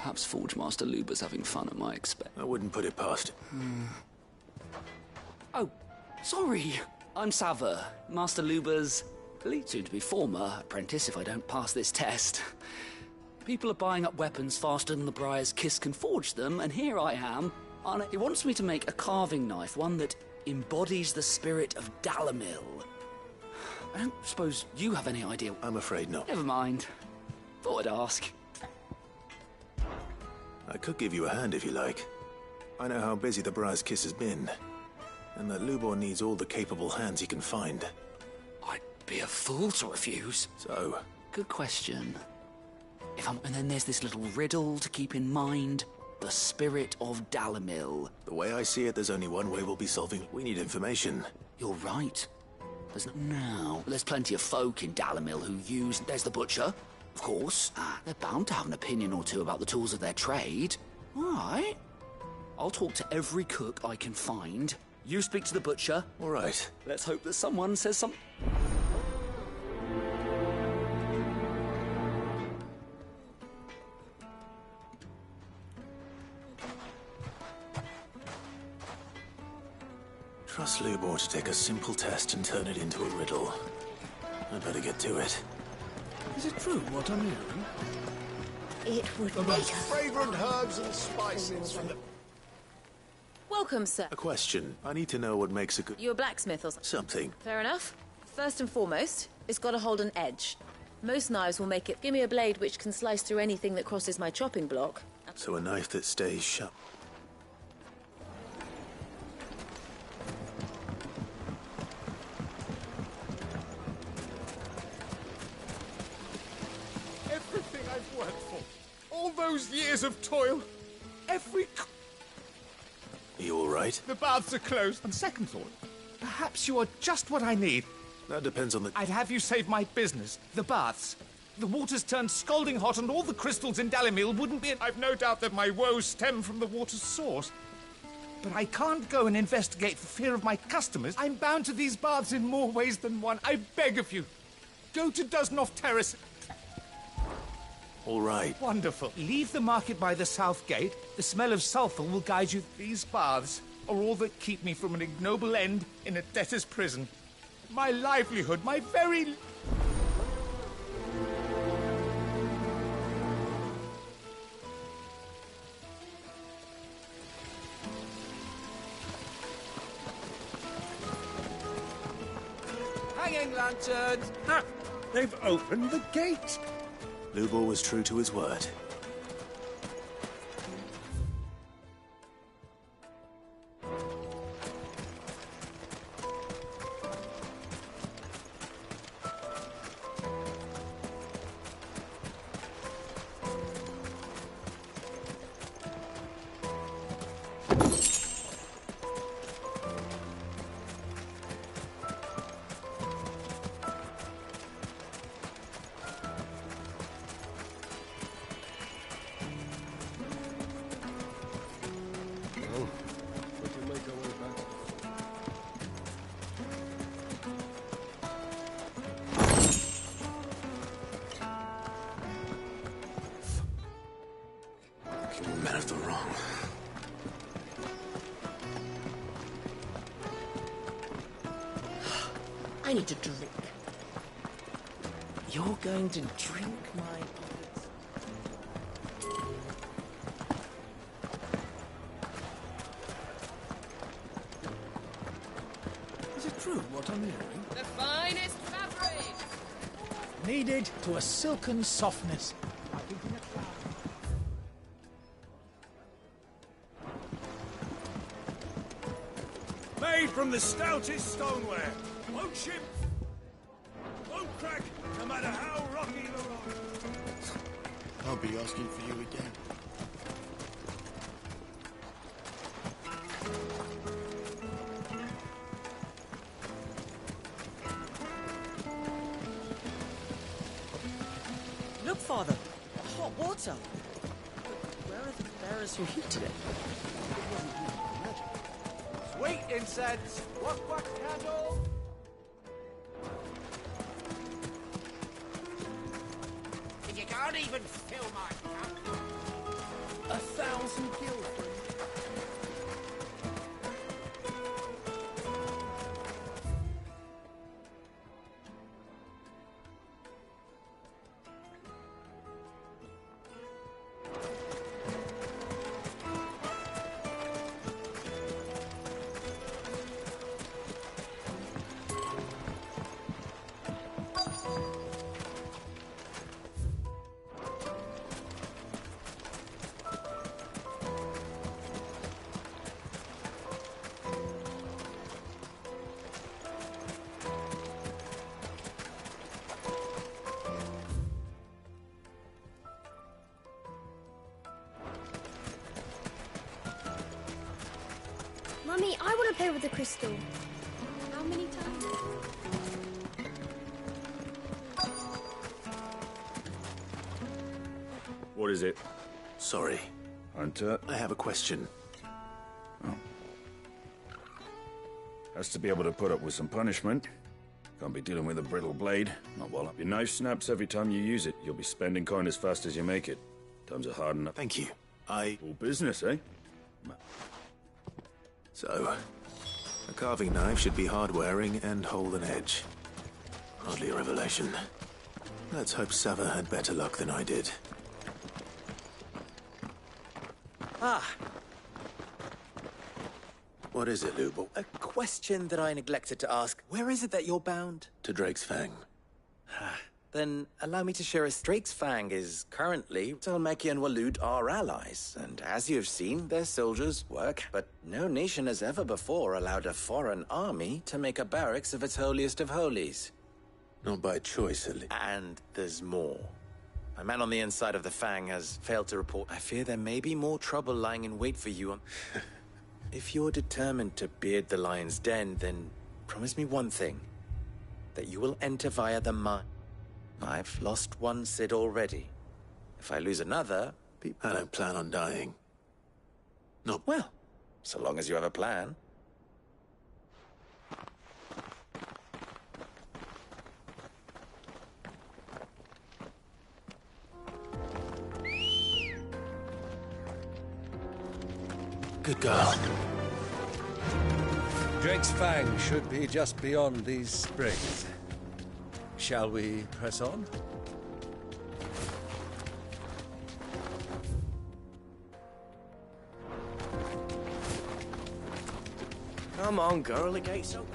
Perhaps Forge Master Luber's having fun at my expense. I wouldn't put it past him. Oh, sorry. I'm Sava, Master Luber's soon-to-be former apprentice if I don't pass this test. People are buying up weapons faster than the Briar's Kiss can forge them, and here I am. He wants me to make a carving knife, one that embodies the spirit of Dalamil. I don't suppose you have any idea. I'm afraid not. Never mind. Thought I'd ask. I could give you a hand if you like. I know how busy the Briar's Kiss has been, and that Lubor needs all the capable hands he can find. I'd be a fool to refuse. So? Good question. And then there's this little riddle to keep in mind. The spirit of Dalamil. The way I see it, there's only one way we'll be solving. We need information. You're right. There's plenty of folk in Dalamil who use... There's the butcher, of course. They're bound to have an opinion or two about the tools of their trade. All right. I'll talk to every cook I can find. You speak to the butcher. All right. Let's hope that someone says something. Trust Lubor to take a simple test and turn it into a riddle. I'd better get to it. Is it true what I'm hearing? It would the make most fragrant herbs and spices from the... Welcome, sir. A question. I need to know what makes a good... You a blacksmith or something? Something. Fair enough. First and foremost, it's got to hold an edge. Most knives will make it. Give me a blade which can slice through anything that crosses my chopping block. So a knife that stays sharp. Everything I've worked for. All those years of toil. Every... Are you all right? The baths are closed. On second thought, perhaps you are just what I need. That depends on the... I'd have you save my business. The baths. The water's turned scalding hot and all the crystals in Dalamil wouldn't be... I've no doubt that my woes stem from the water's source. But I can't go and investigate for fear of my customers. I'm bound to these baths in more ways than one. I beg of you. Go to Dusnoff Terrace. All right. Wonderful. Leave the market by the south gate. The smell of sulphur will guide you. These baths are all that keep me from an ignoble end in a debtor's prison. My livelihood, my very... Hanging lanterns! Ha! They've opened the gate! Lubor was true to his word. Men of the wrong. I need a drink. You're going to drink my... Is it true what I'm hearing? The finest fabric! Kneaded to a silken softness. Made from the stoutest stoneware. Won't chip, won't crack, no matter how rocky the road. I'll be asking for you again. Look, Father, hot water. But where are the bearers who heated it? Sweet incense! Wax candle! You can't even fill my cup. some gill for him. Mummy, I want to play with the crystal. How many times? What is it? Sorry. Hunter? I have a question. Has to be able to put up with some punishment. Can't be dealing with a brittle blade. Not while your knife snaps every time you use it. You'll be spending coin as fast as you make it. Times are hard enough. Thank you. All business, eh? So, a carving knife should be hard-wearing and hold an edge. Hardly a revelation. Let's hope Sava had better luck than I did. Ah, What is it, Lubor? a question that I neglected to ask. Where is it that you're bound? To Drake's Fang. Then allow me to share a Drake's Fang is currently Talmeki and Waloed are allies, and as you've seen, their soldiers work, but no nation has ever before allowed a foreign army to make a barracks of its holiest of holies. Not by choice, at least. And there's more. A man on the inside of the Fang has failed to report. I fear there may be more trouble lying in wait for you. If you're determined to beard the lion's den, then promise me one thing. That you will enter via the mine. I've lost one Cid already. If I lose another, I don't plan on dying. No. Well, so long as you have a plan. Good girl. Drake's Fang should be just beyond these springs. Shall we press on? Come on, girl, the gate's open.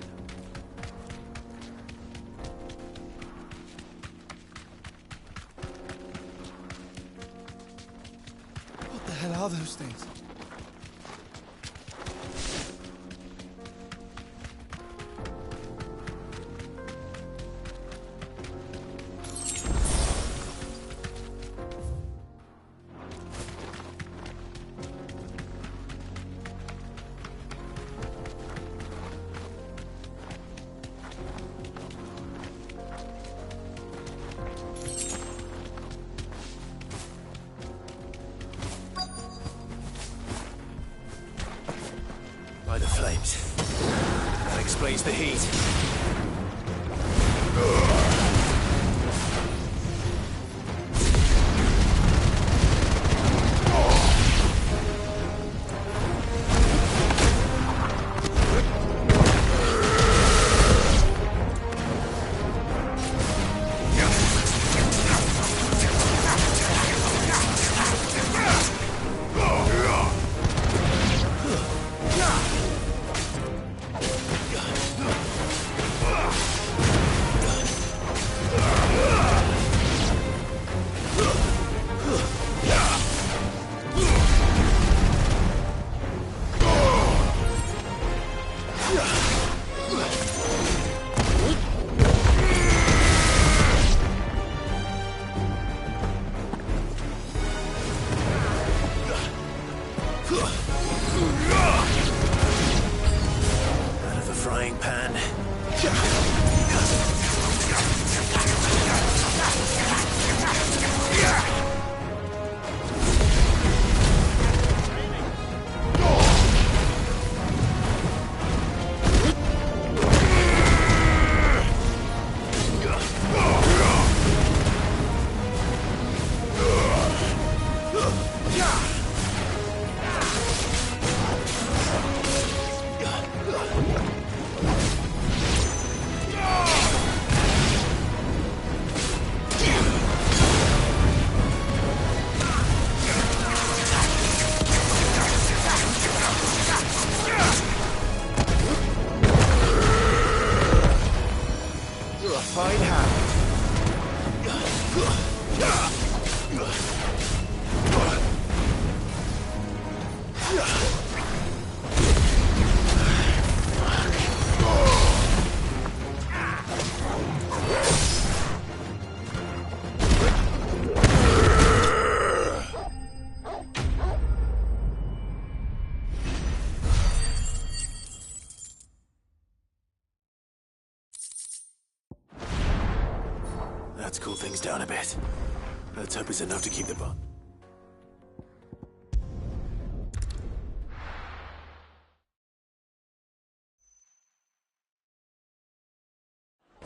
What the hell are those things? By the flames. That explains the heat. Out of the frying pan. Let's cool things down a bit. Let's hope it's enough to keep the bar.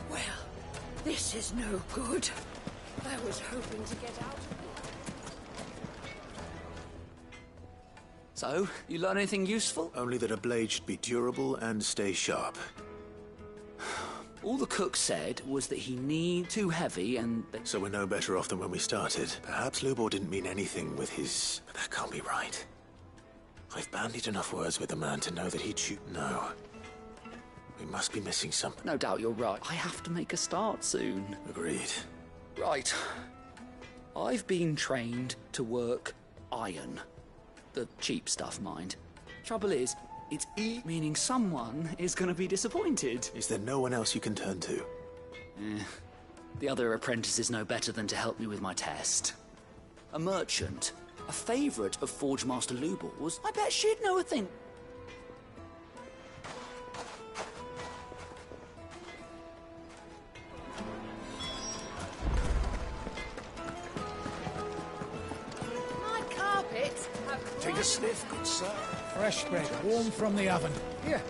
Well, this is no good. I was hoping to get out of here. So, you learn anything useful? Only that a blade should be durable and stay sharp. All the cook said was that he needs too heavy and... So we're no better off than when we started. Perhaps Lubor didn't mean anything with his... But that can't be right. I've bandied enough words with the man to know that he'd shoot... No. We must be missing something. No doubt you're right. I have to make a start soon. Agreed. Right. I've been trained to work iron. The cheap stuff, mind. Trouble is, it's meaning someone is going to be disappointed. Is there no one else you can turn to? The other apprentices know better than to help me with my test. A merchant, a favourite of Forge Master Lubor's. I bet she'd know a thing. My carpets have... Take a sniff, good sir. Fresh bread, warm from the oven. Here.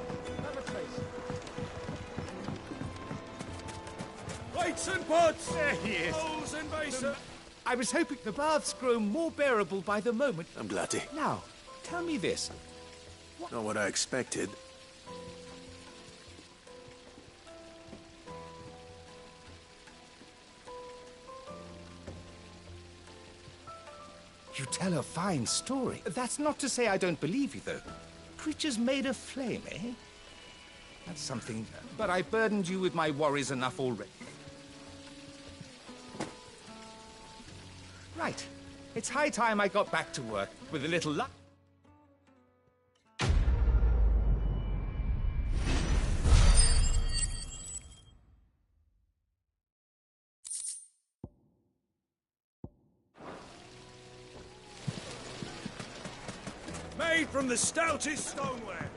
Plates and pots! There he is. Bowls and basins. I was hoping the baths grow more bearable by the moment. I'm glad to. Now, tell me this. Not what I expected. You tell a fine story. That's not to say I don't believe you, though. Creatures made of flame, eh? That's something... But I burdened you with my worries enough already. Right. It's high time I got back to work with a little luck. Made from the stoutest stoneware.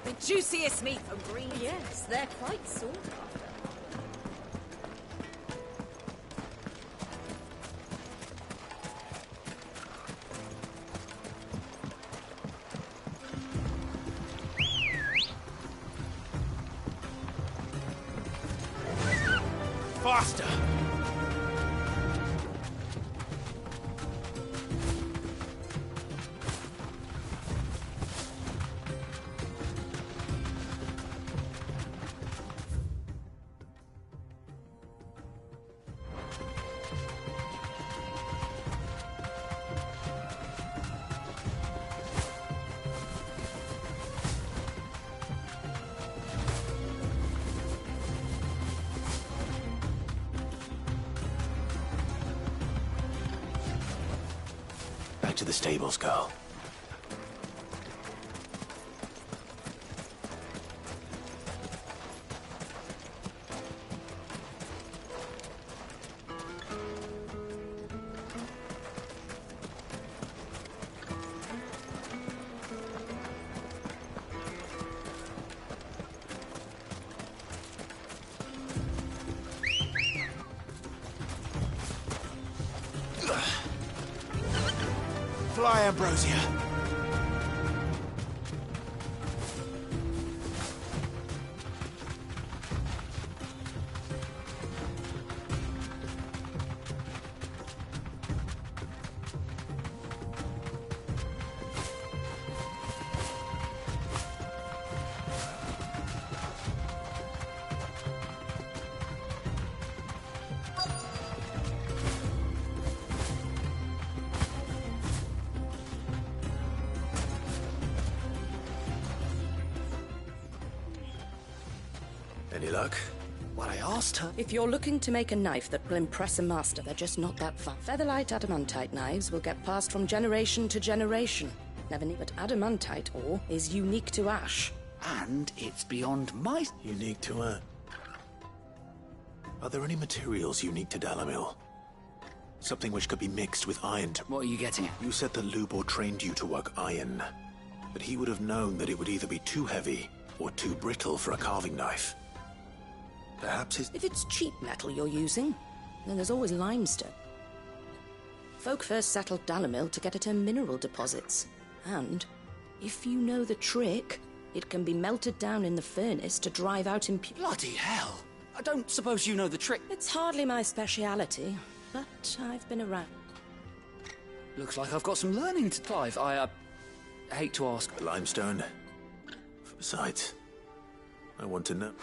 The juiciest meat from green. Yes, they're quite sought after. Faster! Back to the stables, Carl. Fly, Ambrosia. Any luck? What I asked her... If you're looking to make a knife that will impress a master, they're just not that fun. Featherlight adamantite knives will get passed from generation to generation. Never knew, but adamantite ore is unique to ash. And it's beyond my... Unique to her. Are there any materials unique to Dalamil? Something which could be mixed with iron to... What are you getting at? You said that Lubor trained you to work iron. But he would have known that it would either be too heavy or too brittle for a carving knife. Perhaps his... If it's cheap metal you're using, then there's always limestone. Folk first settled Dalimil to get at her mineral deposits. And, if you know the trick, it can be melted down in the furnace to drive out impurities. Bloody hell! I don't suppose you know the trick. It's hardly my speciality, but I've been around. Looks like I've got some learning to Clive. I hate to ask. Limestone. Besides, I want to know.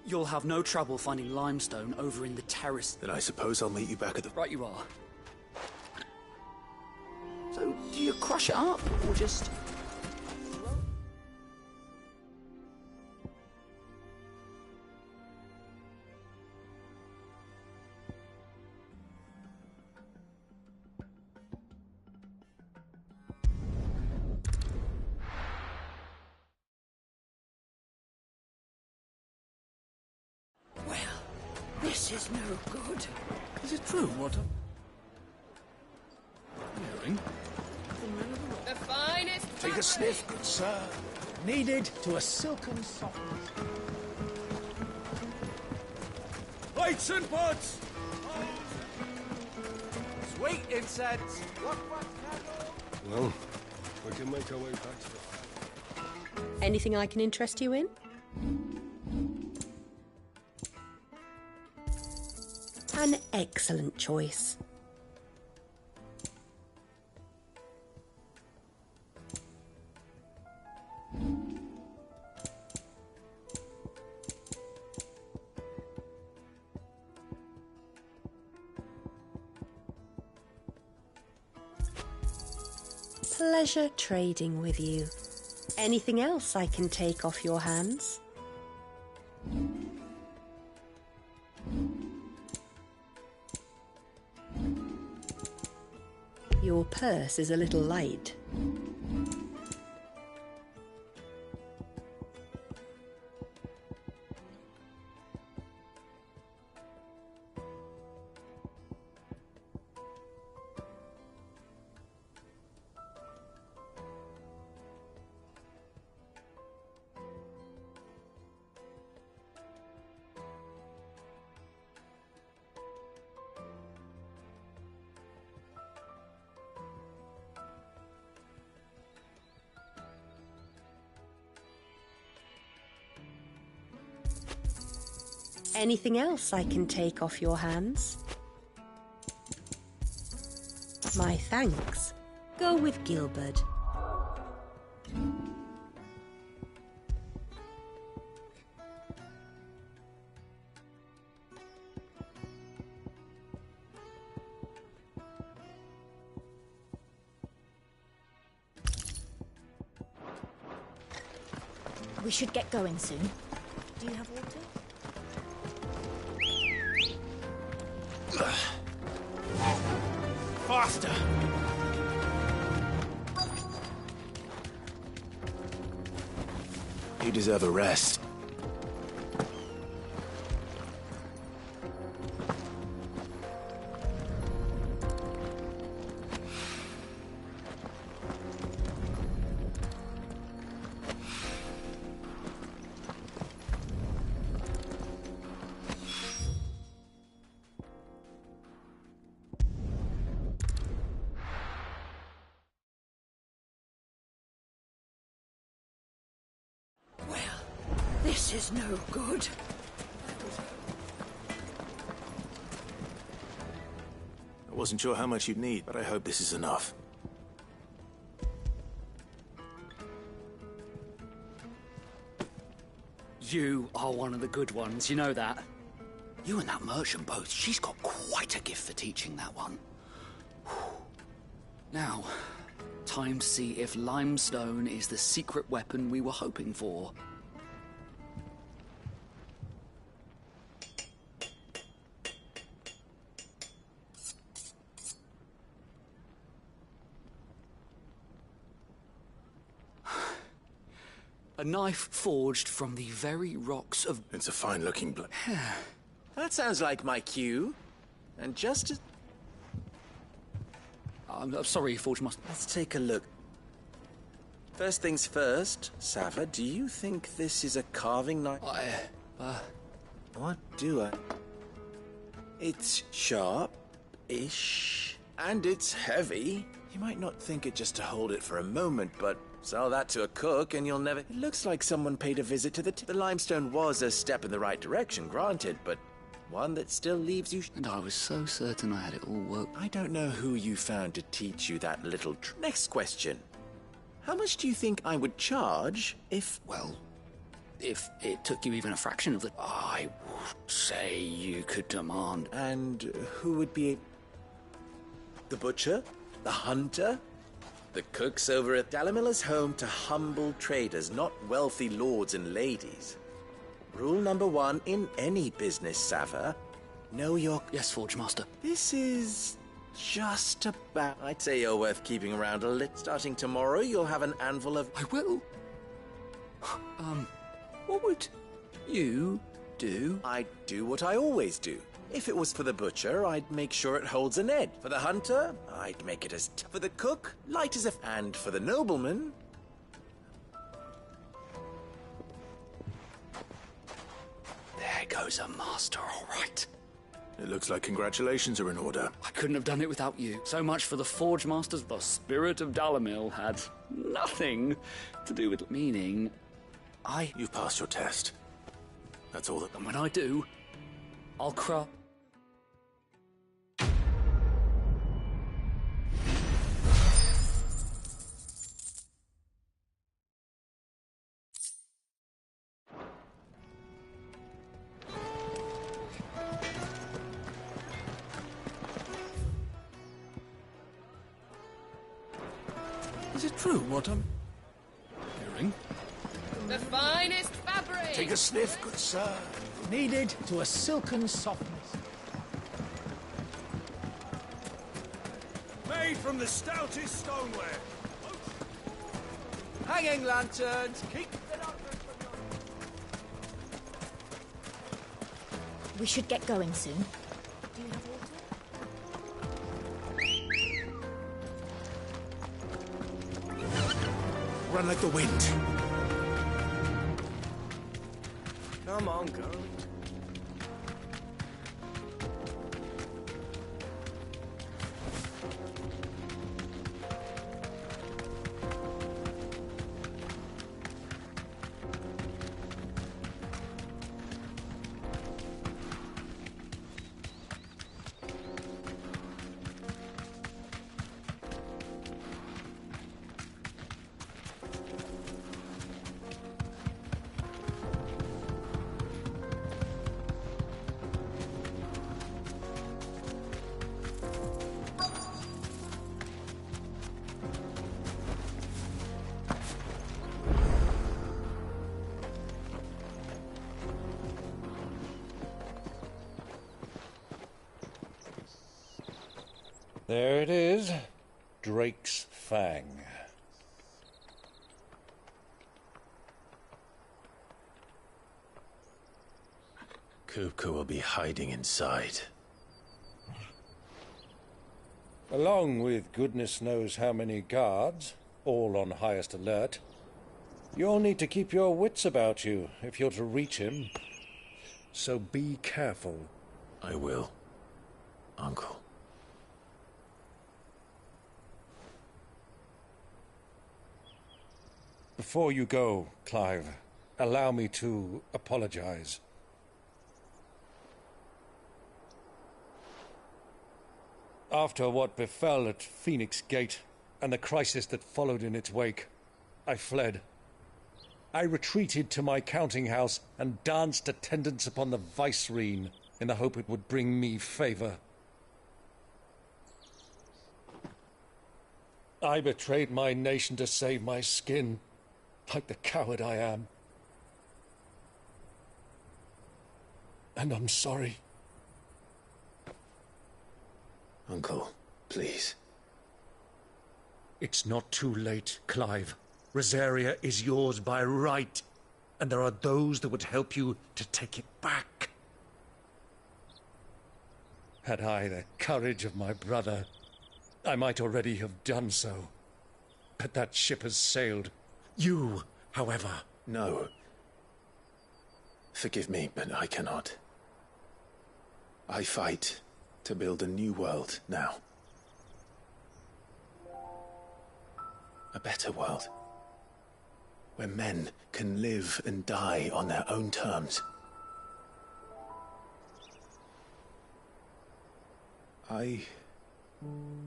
You'll have no trouble finding limestone over in the terrace. Then I suppose I'll meet you back at the... Right you are. So, do you crush it up, or just... Well, this is no good. Is it true, what? Hearing? The finest. Take a sniff, good sir. Kneaded to a silken softness. Lights and pots! Sweet incense. Well, we can make our way back to the... Anything I can interest you in? An excellent choice. Pleasure trading with you. Anything else I can take off your hands? Your purse is a little light. Anything else I can take off your hands? My thanks. Go with Gilbert. We should get going soon. Do you have water? Faster! You deserve a rest. This is no good. I wasn't sure how much you'd need, but I hope this is enough. You are one of the good ones, you know that. You and that merchant both, she's got quite a gift for teaching that one. Now, time to see if limestone is the secret weapon we were hoping for. A knife forged from the very rocks of... It's a fine-looking blade. That sounds like my cue. And just as... I'm sorry, Forge Master. Let's take a look. First things first, Sava, do you think this is a carving knife? What do I... It's sharp-ish, and it's heavy. You might not think it just to hold it for a moment, but sell that to a cook and you'll never... It looks like someone paid a visit to the limestone was a step in the right direction, granted, but one that still leaves you... And I was so certain I had it all worked. I don't know who you found to teach you that little... Next question. How much do you think I would charge if... Well, if it took you even a fraction of the... I would say you could demand... And who would be... The butcher? The hunter? The cooks over at Dalimil is home to humble traders, not wealthy lords and ladies. Rule number 1 in any business, Sava. Know your... Yes, Forge Master. This is... just about... I'd say you're worth keeping around a little. Starting tomorrow, you'll have an anvil of... I will. What would you do? I'd do what I always do. If it was for the butcher, I'd make sure it holds an edge. For the hunter, I'd make it as tough. For the cook, light as a... And for the nobleman... There goes a master, all right. It looks like congratulations are in order. I couldn't have done it without you. So much for the Forge Masters. The spirit of Dalimil had nothing to do with... Meaning, You've passed your test. That's all that... And when I do, I'll cry. Is it true what I'm hearing? The finest fabric! Take a sniff, good sir. Kneaded to a silken softness. Made from the stoutest stoneware. Hanging lanterns! Keep... We should get going soon. Run like the wind. Come on, go. There it is. Drake's Fang. Kupka will be hiding inside. Along with goodness knows how many guards, all on highest alert. You'll need to keep your wits about you if you're to reach him. So be careful. I will, Uncle. Before you go, Clive, allow me to apologize. After what befell at Phoenix Gate and the crisis that followed in its wake, I fled. I retreated to my counting house and danced attendance upon the vicereine in the hope it would bring me favor. I betrayed my nation to save my skin, like the coward I am. And I'm sorry. Uncle, please. It's not too late, Clive. Rosaria is yours by right, and there are those that would help you to take it back. Had I the courage of my brother, I might already have done so. But that ship has sailed. You, however... No. Forgive me, but I cannot. I fight to build a new world now. A better world. Where men can live and die on their own terms. I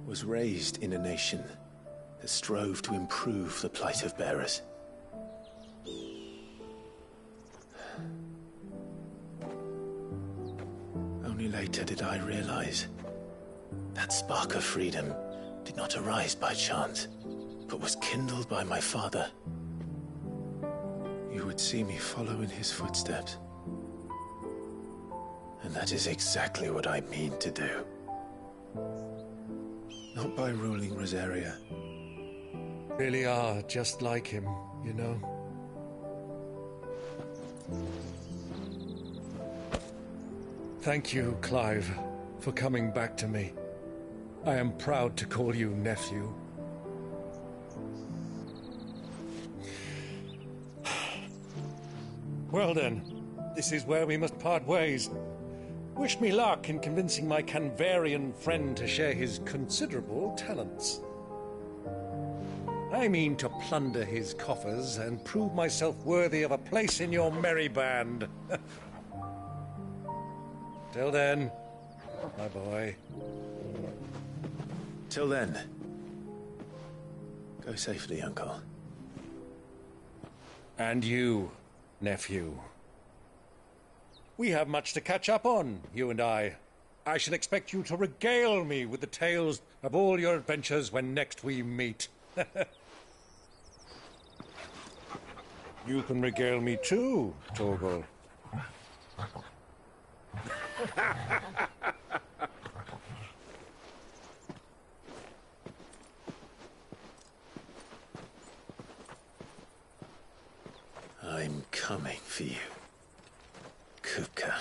was raised in a nation that strove to improve the plight of bearers. Only later did I realize that spark of freedom did not arise by chance, but was kindled by my father. You would see me follow in his footsteps. And that is exactly what I mean to do. Not by ruling Rosaria. Really are just like him, you know. Thank you, Clive, for coming back to me. I am proud to call you nephew. Well then, this is where we must part ways. Wish me luck in convincing my Canvarian friend to share his considerable talents. I mean to plunder his coffers and prove myself worthy of a place in your merry band. Till then, my boy. Till then, go safely, Uncle. And you, nephew. We have much to catch up on, you and I. I shall expect you to regale me with the tales of all your adventures when next we meet. You can regale me too, Torgal. I'm coming for you, Kupka.